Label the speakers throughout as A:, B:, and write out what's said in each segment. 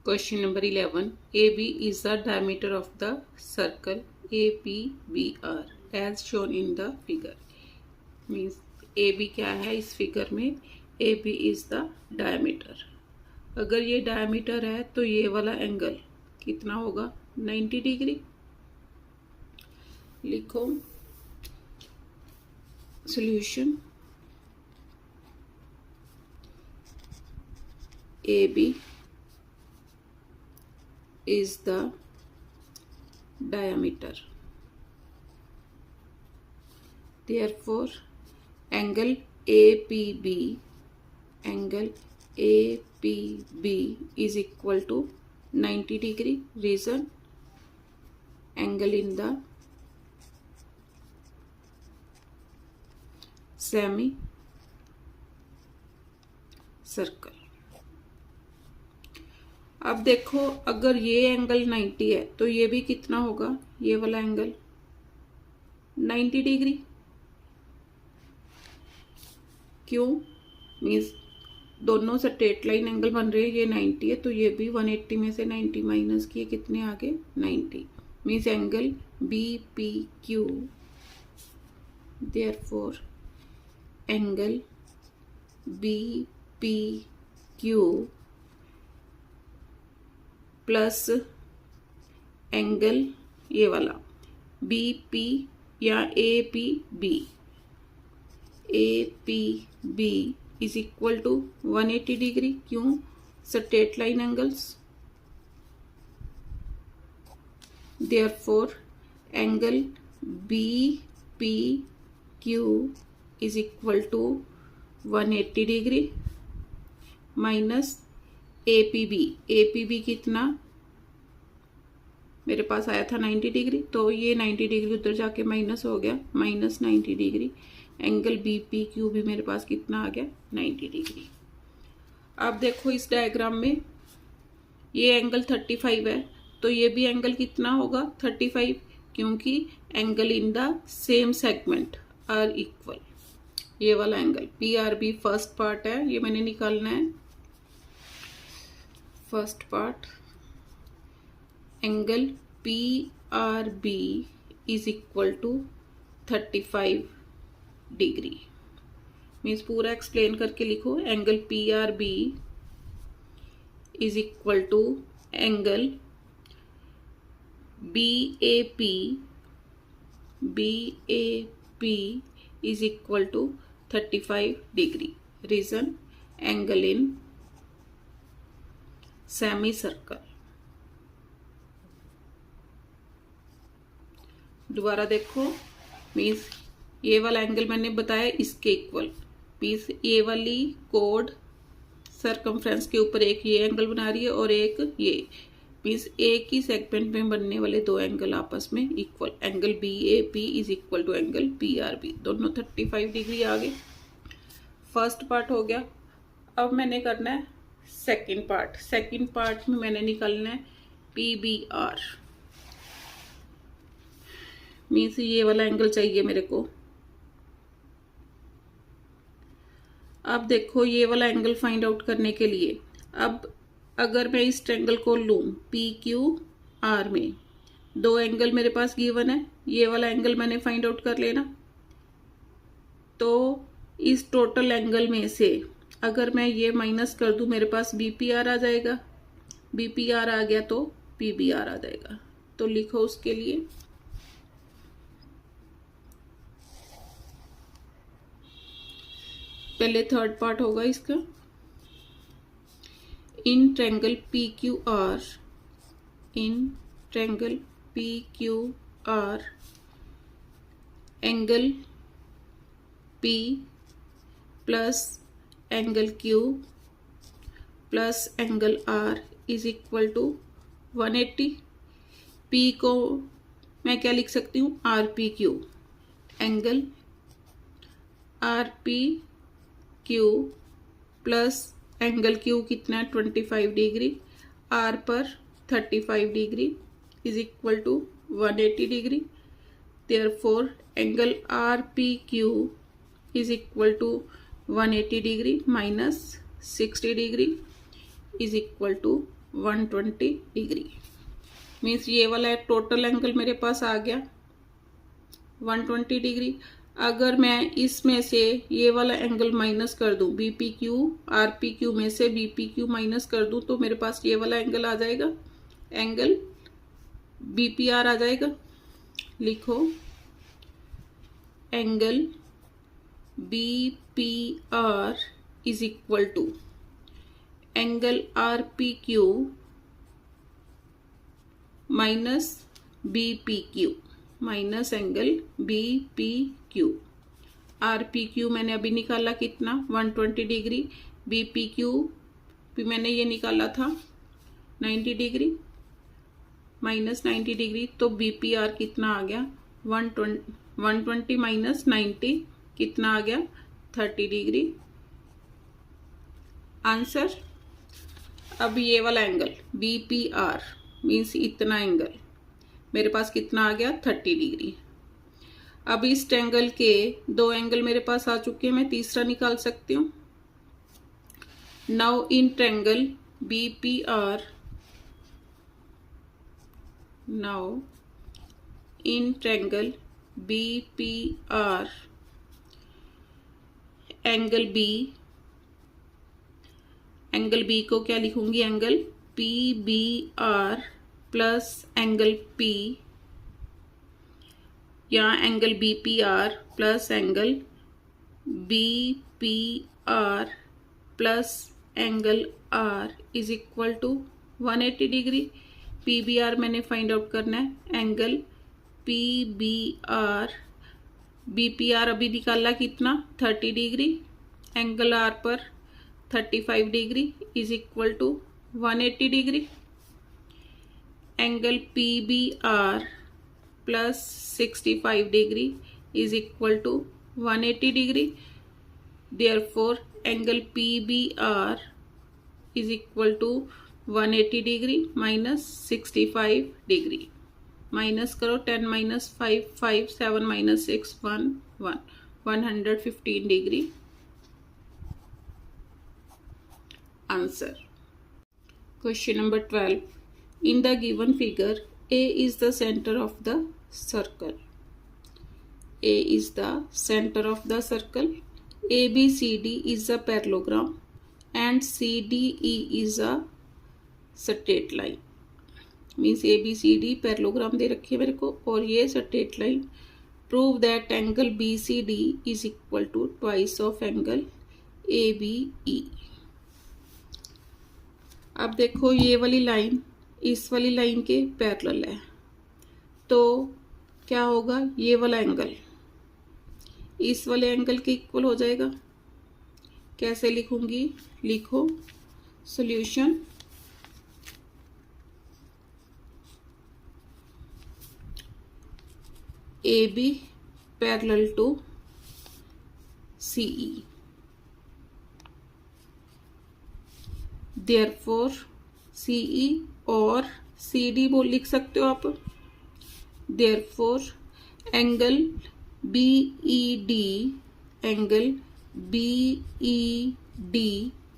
A: Question number 11. AB is the diameter of the circle APBR as shown in the figure. Means AB क्या है इस figure में? AB is the diameter. अगर ये diameter है तो ये वाला एंगल कितना होगा? 90 डिग्री. लिखो solution. AB is the diameter. Therefore, angle APB is equal to 90 degree. Reason, angle in the semi circle. अब देखो अगर ये एंगल 90 है तो ये भी कितना होगा? ये वाला एंगल 90 डिग्री. क्यों? मीन्स दोनों स्ट्रेट लाइन एंगल बन रहे हैं. ये 90 है तो ये भी 180 में से 90 माइनस किए कितने आ गए? 90. Means angle BPQ. Therefore angle BPQ plus angle ये वाला BP या APB is equal to 180 degree. क्यों? Straight line angles. Therefore angle BPQ is equal to 180 degree minus APB कितना मेरे पास आया था? 90 डिग्री. तो ये 90 डिग्री उधर जाके माइनस हो गया, माइनस 90 डिग्री. एंगल BPQ भी मेरे पास कितना आ गया? 90 डिग्री. अब देखो इस डायग्राम में ये एंगल 35 है तो ये भी एंगल कितना होगा? 35, क्योंकि angle in the same segment are equal. ये वाला एंगल PRB फर्स्ट पार्ट है, ये मैंने निकालना है. First part angle PRB is equal to 35 degree. Means पूरा एक्सप्लेन करके लिखो. Angle PRB is equal to angle BAP is equal to 35 degree. Reason, angle in semi circle. दोबारा देखो. मीन्स ये वाला एंगल मैंने बताया इसके इक्वल. मीन्स ये वाली कोड सरकमफ्रेंस के ऊपर एक ये एंगल बना रही है और एक ये. मीन्स एक ही सेगमेंट में बनने वाले दो एंगल आपस में equal. Angle BAP is equal to angle PRB. दोनों 35 डिग्री आ गए. फर्स्ट पार्ट हो गया. अब मैंने करना है सेकंड पार्ट. सेकंड पार्ट में मैंने निकालना है PBR. मीन्स ये वाला एंगल चाहिए मेरे को. अब देखो ये वाला एंगल फाइंड आउट करने के लिए, अब अगर मैं इस ट्रायंगल को लूं PQR में, दो एंगल मेरे पास गिवन है. ये वाला एंगल मैंने फाइंड आउट कर लेना. तो इस टोटल एंगल में से अगर मैं ये माइनस कर दूं मेरे पास BPR आ जाएगा. BPR आ गया तो PBR आ जाएगा. तो लिखो उसके लिए पहले थर्ड पार्ट होगा इसका. In triangle PQR angle P plus angle Q plus angle R is equal to 180. P को मैं क्या लिख सकती हूँ? RPQ. Angle RPQ plus angle Q कितना है? 25 डिग्री. R पर 35 degree is equal to 180 degree. Therefore angle RPQ is equal to 180 degree minus 60 degree is equal to 120 degree. Means ये वाला टोटल एंगल मेरे पास आ गया 120 डिग्री। अगर मैं इसमें से ये वाला एंगल माइनस कर दूं, BPQ RPQ में से BPQ माइनस कर दूं, तो मेरे पास ये वाला एंगल आ जाएगा, एंगल BPR आ जाएगा। लिखो angle BPR is equal to angle RPQ minus BPQ minus angle BPQ। RPQ मैंने अभी निकाला कितना 120 डिग्री, BPQ भी मैंने ये निकाला था 90 डिग्री माइनस 90 डिग्री, तो BPR कितना आ गया 120 माइनस 90 कितना आ गया 30 डिग्री। आंसर। अब ये वाला एंगल BPR मीन्स इतना एंगल मेरे पास कितना आ गया 30 डिग्री। अब इस ट्रायंगल के दो एंगल मेरे पास आ चुके हैं, मैं तीसरा निकाल सकती हूँ। Now in triangle BPR, now in triangle BPR angle B को क्या लिखूंगी, angle PBR plus angle P, या angle BPR plus angle BPR plus angle R is equal to 180 degree. PBR मैंने फाइंड आउट करना है, एंगल PBR, BPR अभी निकाला कितना 30 डिग्री, एंगल R पर 35 degree is equal to 180 degree. Angle PBR plus 65 degree is equal to 180 degree. Therefore angle PBR is equal to 180 degree minus 65 degree. Minus करो, 10 minus 5 5, 7 minus 6 1 1, 115 degree. Answer. Question number 12. In the given figure, A is the center of the circle. A is the center of the circle. ABCD is a parallelogram and CDE is a straight line. Means ABCD parallelogram दे रखी है मेरे को और ये straight line. Prove that angle BCD is equal to twice of angle ABE. अब देखो ये वाली लाइन इस वाली लाइन के पैरेलल है, तो क्या होगा, ये वाला एंगल इस वाले एंगल के इक्वल हो जाएगा। कैसे लिखूंगी, लिखो solution. AB parallel to CE, therefore CE और CD बोल लिख सकते हो आप। Therefore angle BED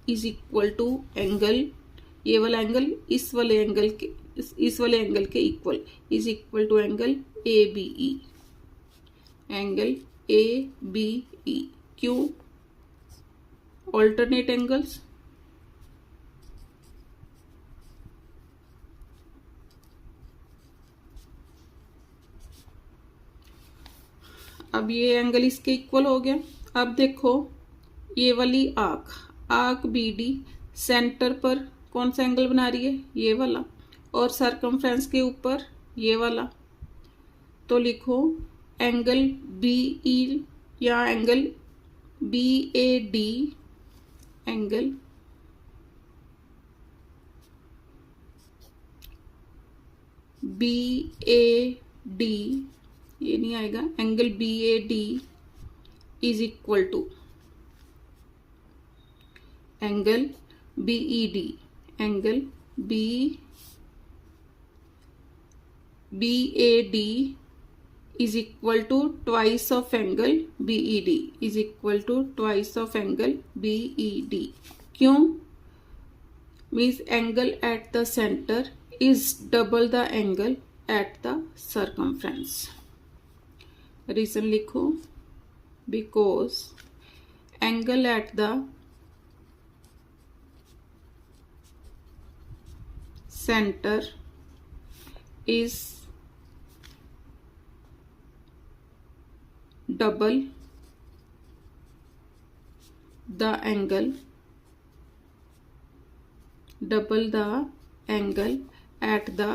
A: is equal to angle, ये वाला एंगल इस वाले एंगल के equal is equal to angle ABE, angle ABE। क्यों, ऑल्टरनेट एंगल्स। अब ये एंगल इसके इक्वल हो गया। अब देखो ये वाली आर्क BD सेंटर पर कौन सा एंगल बना रही है, ये वाला, और सरकमफ्रेंस के ऊपर ये वाला। तो लिखो एंगल BE या एंगल BAD, एंगल BAD, ये नहीं आएगा, angle BAD is equal to angle BED, angle BAD is equal to twice of angle BED, is equal to twice of angle BED। क्यों, means angle at the centre is double the angle at the circumference. Reason लिखो, because angle at the center is double the angle at the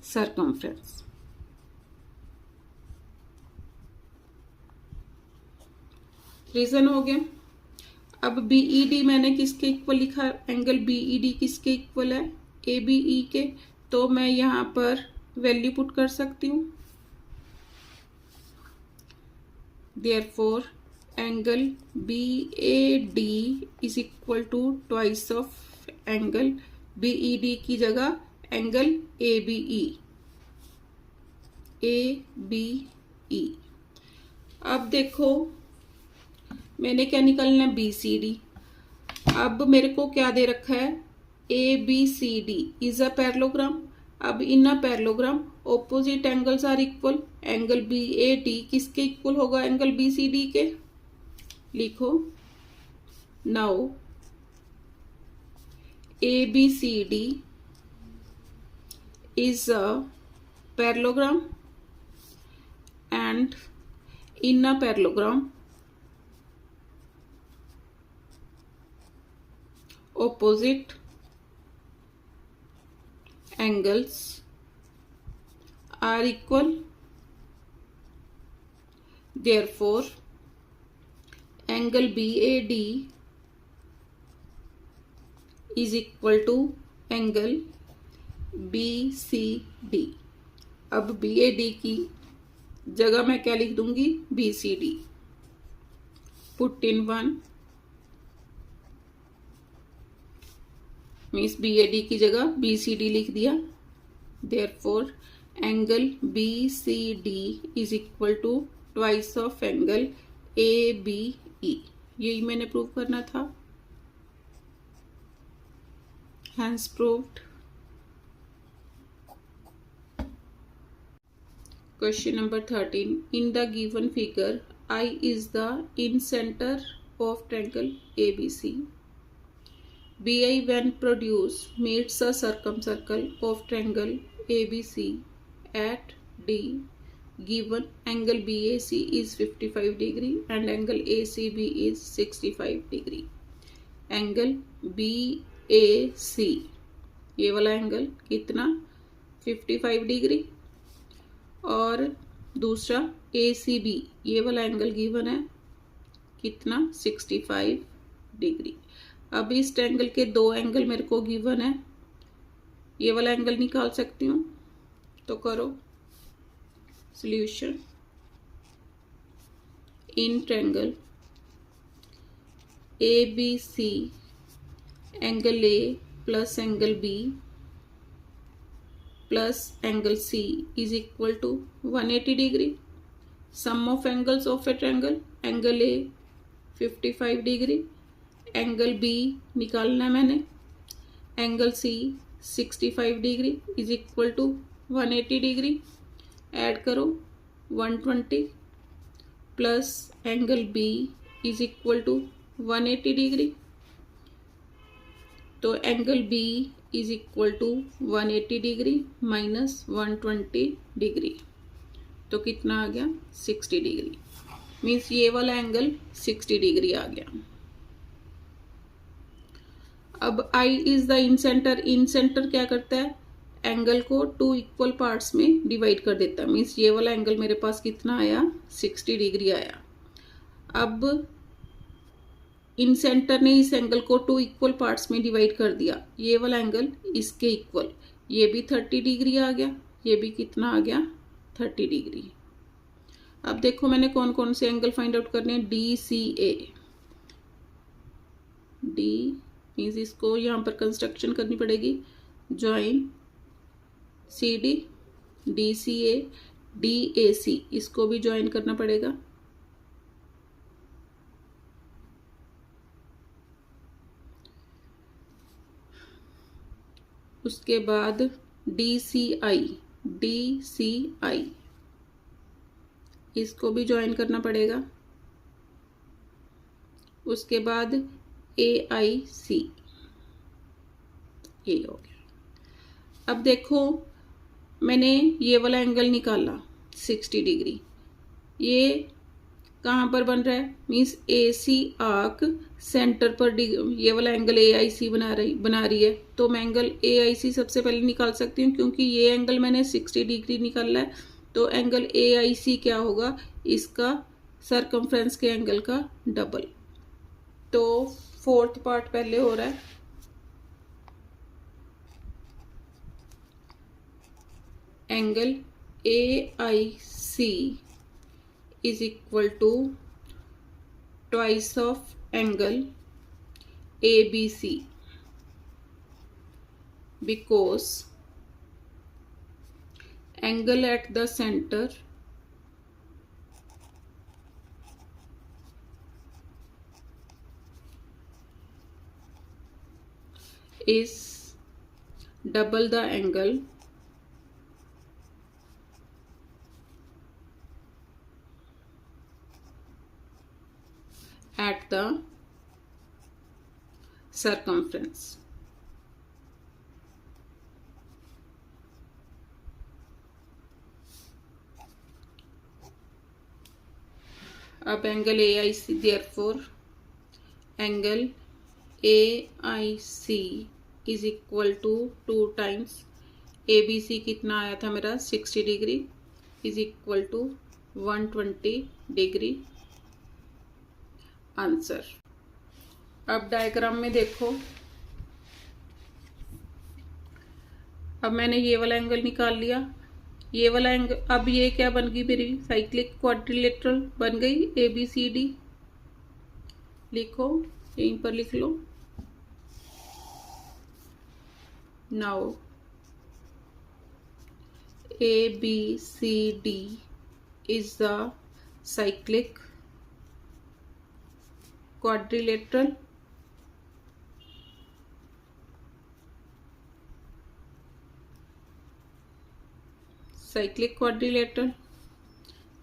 A: circumference। रीजन हो गया। अब BED मैंने किसके equal लिखा, angle BED किसके इक्वल है, ABE के, तो मैं यहां पर वैल्यू पुट कर सकती हूं। Therefore angle BAD is equal to twice of angle BED की जगह एंगल ABE। अब देखो मैंने क्या निकालना है, BCD। अब मेरे को क्या दे रखा है, ABCD इज अ पैरेललोग्राम। अब in a parallelogram opposite angles are equal. Angle BAD किसके इक्वल होगा, एंगल BCD के। लिखो, now ABCD is a parallelogram and in a parallelogram opposite angles are equal, therefore angle BAD is equal to angle BCD। अब BAD की जगह मैं क्या लिख दूंगी, BCD। Put in 1 means BAD की जगह BCD लिख दिया। Therefore angle BCD is equal to twice of angle ABE। यही मैंने प्रूव करना था, hence proved. Question number 13, in the given figure I is the in center of triangle ABC। BI when produced meets a circumcircle of triangle ABC at D given angle BAC is 55 degree and angle ACB is 65 degree। Angle BAC ये वाला angle कितना, 55 degree, और दूसरा ACB ये वाला angle given है कितना, 65 degree. अब इस ट्रायंगल के दो एंगल मेरे को गिवन है, ये वाला एंगल निकाल सकती हूँ, तो करो solution. In triangle ABC angle A plus angle B plus angle C is equal to 180 degree. Sum of angles of a triangle, angle A 55 degree, angle B निकालना है मैंने, angle C 65 degree is equal to 180 degree. Add करो 120 plus angle B is equal to 180 degree, तो angle B is equal to 180 degree minus 120 degree, तो कितना आ गया, 60 degree. Means ये वाला एंगल 60 डिग्री आ गया। अब I is the in centre. In centre क्या करता है, एंगल को 2 इक्वल पार्ट्स में डिवाइड कर देता है। मीन्स ये वाला एंगल मेरे पास कितना आया, 60 डिग्री आया। अब इन सेंटर ने इस एंगल को 2 इक्वल पार्ट्स में डिवाइड कर दिया, ये वाला एंगल इसके इक्वल, ये भी 30 डिग्री आ गया, ये भी कितना आ गया, 30 डिग्री। अब देखो मैंने कौन कौन से एंगल फाइंड आउट करने हैं, DCA। D मीन्स इसको यहाँ पर कंस्ट्रक्शन करनी पड़ेगी, ज्वाइन CD, DCA, DAC इसको भी ज्वाइन करना पड़ेगा। उसके बाद DCI, DCI इसको भी ज्वाइन करना पड़ेगा। उसके बाद AIC, ये हो गया। अब देखो मैंने ये वाला एंगल निकाला 60 डिग्री, ये कहाँ पर बन रहा है, मीन्स AC आर्क सेंटर पर ये वाला एंगल AIC बना रही है। तो मैं एंगल AIC सबसे पहले निकाल सकती हूँ, क्योंकि ये एंगल मैंने 60 डिग्री निकाला है। तो एंगल AIC क्या होगा, इसका सरकमफ्रेंस के एंगल का डबल। तो फोर्थ पार्ट पहले हो रहा है, angle AIC is equal to twice of angle ABC, because angle at the center is double the angle at the circumference. अब angle AIC, therefore angle AIC is equal to 2 times ABC कितना आया था मेरा 60 degree is equal to 120 degree answer. अब diagram में देखो, अब मैंने ये वाला एंगल निकाल लिया, ये वाला एंगल, अब ये क्या बन गई मेरी साइक्लिक क्वाड्रिलेटरल बन गई ABCD। लिखो, यहीं पर लिख लो। Now ABCD is the cyclic quadrilateral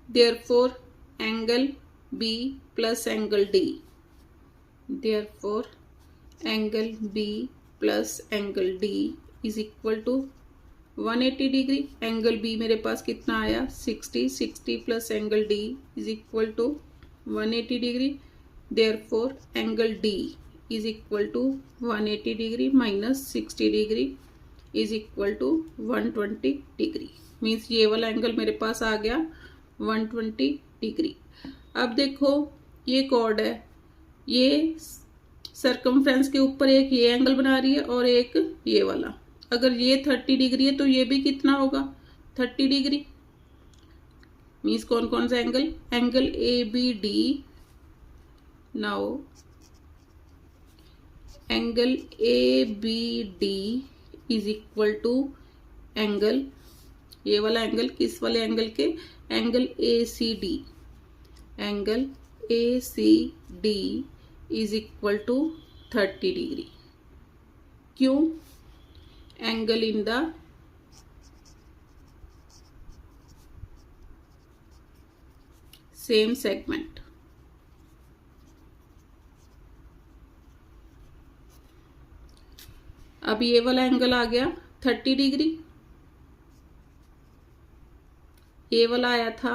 A: therefore angle B plus angle D, therefore angle B plus angle D is equal to 180 degree. Angle B मेरे पास कितना आया 60, 60 plus angle D is equal to 180 degree. therefore angle D is equal to 180 degree minus 60 degree is equal to 120 degree. Means ये वाला angle मेरे पास आ गया 120 degree. अब देखो ये कॉर्ड है, ये सरकमफ्रेंस के ऊपर एक ये एंगल बना रही है और एक ये वाला। अगर ये 30 डिग्री है तो ये भी कितना होगा 30 डिग्री। मीन्स कौन कौन सा angle, angle ABD। Now angle ABD is equal to angle, ये वाला एंगल किस वाले एंगल के, angle ACD। Angle ACD is equal to 30 degree. क्यों, angle in the same segment. अब ये वाला एंगल आ गया 30 डिग्री, ये वाला आया था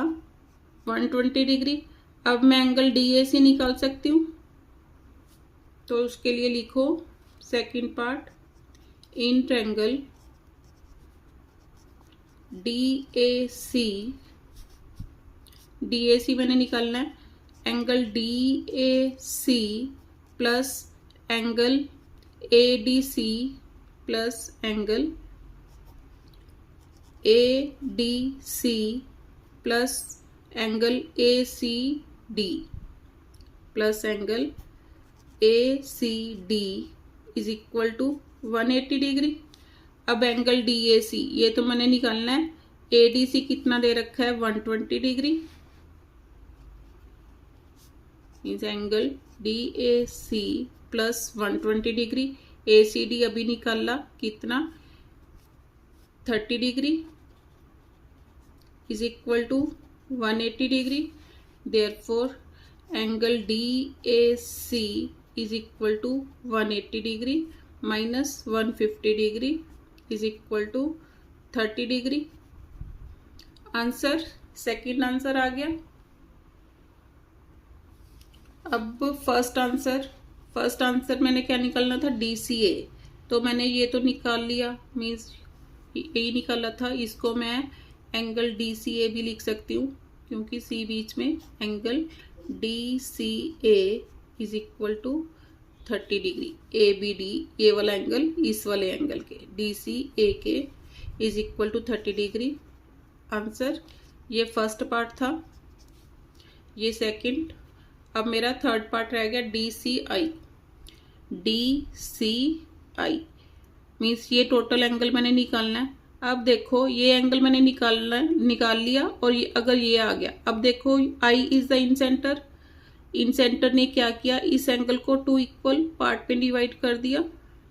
A: 120 डिग्री। अब मैं एंगल DAC निकाल सकती हूँ, तो उसके लिए लिखो second part, in triangle DAC, DAC मैंने निकालना है, angle DAC plus angle ADC plus angle ADC plus angle ACD plus angle ACD is equal to 180 degree. अब एंगल DAC ये तो मैंने निकालना है, ADC कितना दे रखा है 120 degree. Means angle DAC plus 120 degree. ACD अभी निकाला कितना 30 degree is equal to 180 degree. Therefore angle DAC is equal to 180 degree minus 150 degree is equal to 30 degree. Answer second answer आ गया। अब फर्स्ट आंसर मैंने क्या निकालना था, DCA, तो मैंने ये तो निकाल लिया, मीन्स यही निकाला था। इसको मैं एंगल DCA भी लिख सकती हूँ क्योंकि C बीच में, angle DCA is equal to 30 degree. ABD ये वाला एंगल इस वाले एंगल के DCA के is equal to 30 degree. Answer ये फर्स्ट पार्ट था, ये सेकंड। अब मेरा थर्ड पार्ट रह गया DCI मीन्स ये टोटल एंगल मैंने निकालना है। अब देखो ये एंगल मैंने निकाल लिया और ये अगर ये आ गया, अब देखो I is the in centre ने क्या किया, इस एंगल को 2 इक्वल पार्ट में डिवाइड कर दिया।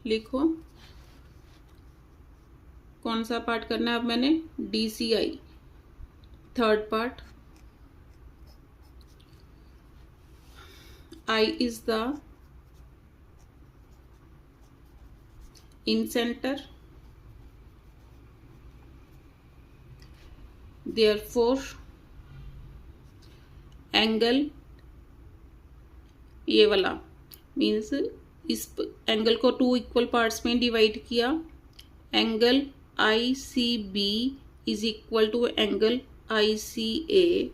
A: लिखो कौन सा पार्ट करना है अब मैंने, DCI third part. I is the in center, therefore angle ये वाला मीन्स इस एंगल को 2 इक्वल पार्ट्स में डिवाइड किया। Angle ICB is equal to angle ICA,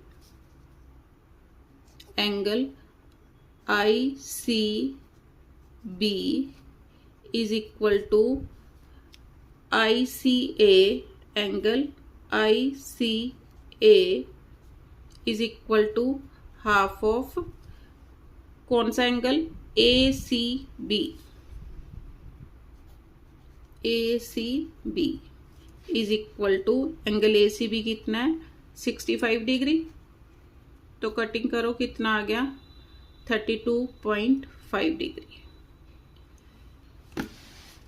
A: angle ICB is equal to ICA, angle ICA is equal to half of कौन सा angle, ACB is equal to angle ACB कितना है, 65 degree. तो cutting करो कितना आ गया, 32.5 डिग्री।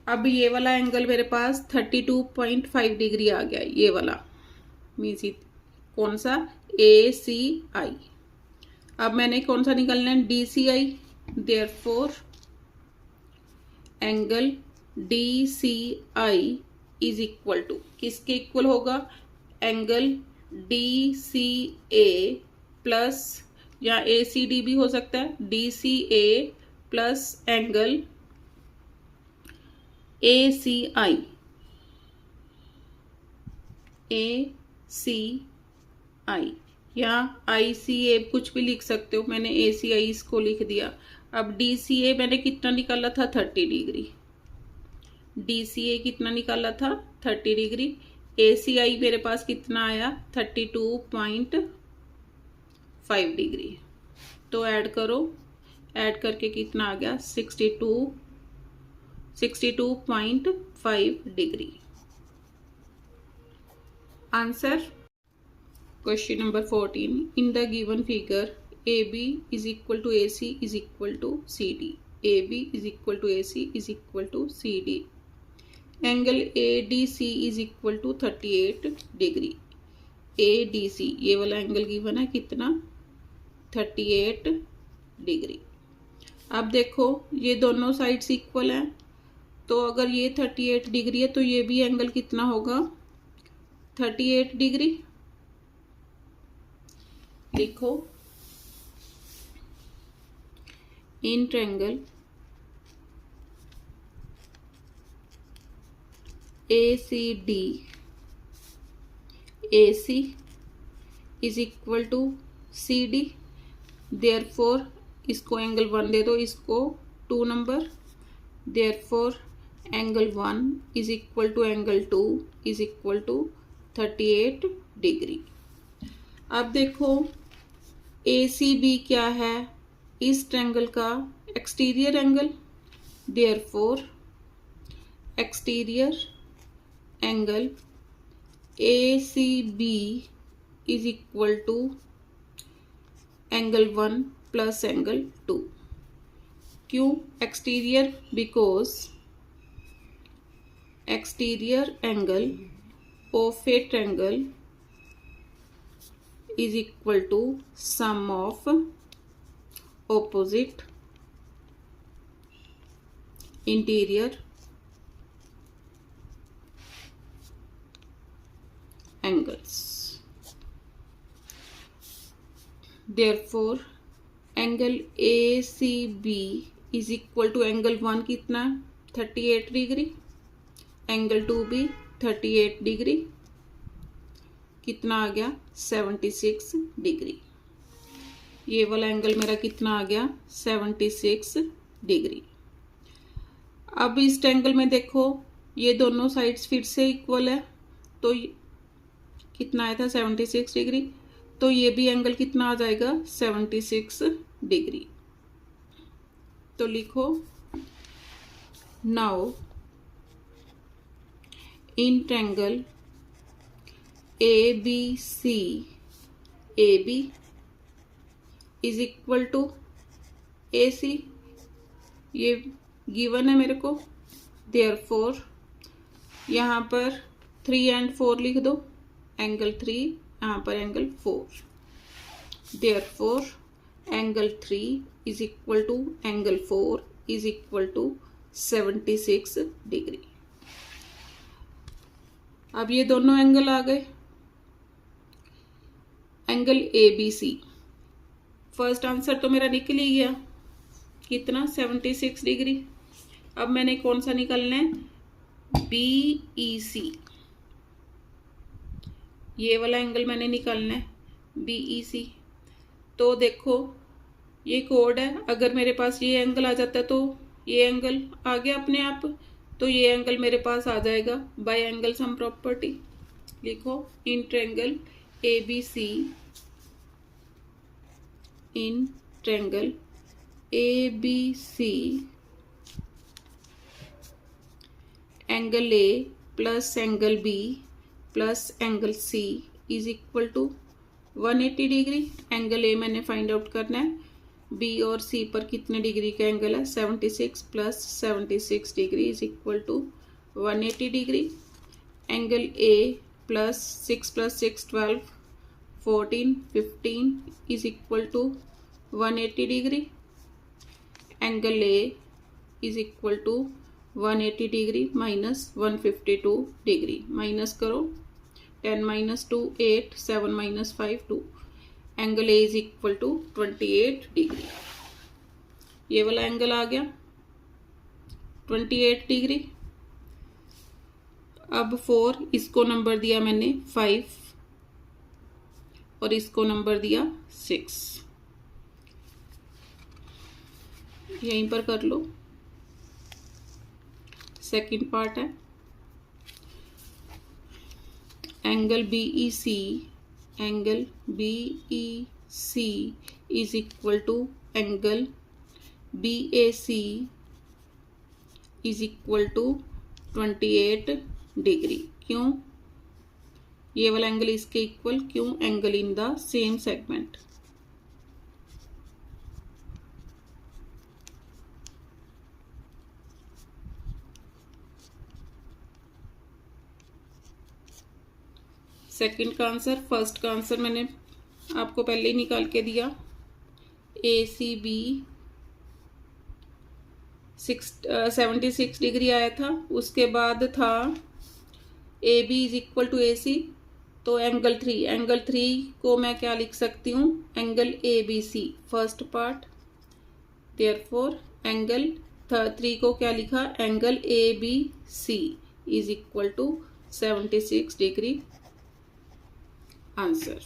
A: अब ये वाला एंगल मेरे पास 32.5 डिग्री आ गया, ये वाला मीन्स कौन सा, ACI। अब मैंने कौन सा निकालना है, DCI। देयरफॉर angle DCI is equal to किसके इक्वल होगा, एंगल DCA प्लस, या ACD भी हो सकता है, DCA प्लस एंगल ACI या ICA कुछ भी लिख सकते हो, मैंने ACI इसको लिख दिया। अब DCA मैंने कितना निकाला था, 30 डिग्री। DCA कितना निकाला था, 30 डिग्री। ACI मेरे पास कितना आया, 32.5 डिग्री। तो ऐड करो, ऐड करके कितना आ गया, 62.5 degree. Answer question number 14, in the given figure AB is equal to AC is equal to CD, AB is equal to AC is equal to CD, angle ADC is equal to 38 degree. ADC ये वाला angle given है कितना, 38 degree. अब देखो ये दोनों sides equal हैं, तो अगर ये 38 डिग्री है तो ये भी एंगल कितना होगा, 38 डिग्री। लिखो in triangle ACD AC is equal to CD, therefore इसको एंगल 1 दे दो, इसको 2 number, therefore angle 1 is equal to angle 2 is equal to 38 degree. अब देखो ACB क्या है, इस ट्रायंगल का exterior angle, therefore exterior angle ACB is equal to angle 1 plus angle 2। क्यों exterior, because exterior angle of a triangle is equal to sum of opposite interior angles. Therefore angle ACB is equal to angle 1 कितना 38 degree, angle 2 भी 38 degree, कितना आ गया 76 degree. ये वाला angle मेरा कितना आ गया 76 डिग्री। अब इस ट्रायंगल में देखो ये दोनों साइड्स फिर से इक्वल है, तो कितना आया था 76 डिग्री, तो ये भी एंगल कितना आ जाएगा 76 डिग्री। तो लिखो now in triangle ABC AB is equal to AC, ये गिवन है मेरे को। देयरफॉर यहाँ पर 3 and 4 लिख दो, एंगल 3 यहाँ पर angle 4। Therefore angle 3 is equal to angle 4 is equal to 76 degree. अब ये दोनों एंगल आ गए। एंगल ABC फर्स्ट आंसर तो मेरा निकल ही गया, कितना 76 डिग्री। अब मैंने कौन सा निकालना है BEC, ये वाला एंगल मैंने निकालना है BEC। तो देखो ये कोड है, अगर मेरे पास ये एंगल आ जाता है तो ये एंगल आ गया अपने आप, तो ये एंगल मेरे पास आ जाएगा बाय एंगल सम प्रॉपर्टी। लिखो in triangle ABC, in triangle ABC angle A plus angle B plus angle C is equal to 180 degree. Angle A मैंने फाइंड आउट करना है, B और C पर कितने डिग्री का एंगल है 76 plus 76 degree is equal to 180 degree. Angle A plus 6 plus 6 12 14 15 is equal to 180 degree. Angle A is equal to 180 degree minus 152 degree, minus करो 10 minus 2 8 7 minus 5 2। Angle A is equal to 28 degree. ये वाला angle आ गया 28 degree. अब 4, इसको number दिया मैंने 5 और इसको नंबर दिया 6, यहीं पर कर लो। सेकंड पार्ट है angle BEC, angle BEC is equal to angle BAC is equal to 28 degree. क्यों ये वाला एंगल इसके इक्वल, क्यों angle in the same segment. Second का आंसर, फर्स्ट का आंसर मैंने आपको पहले ही निकाल के दिया। ACB 76 डिग्री आया था, उसके बाद था AB is equal to AC, तो एंगल 3 को मैं क्या लिख सकती हूँ angle ABC first part. Therefore angle 3 को क्या लिखा angle ABC is equal to 76 degree answer.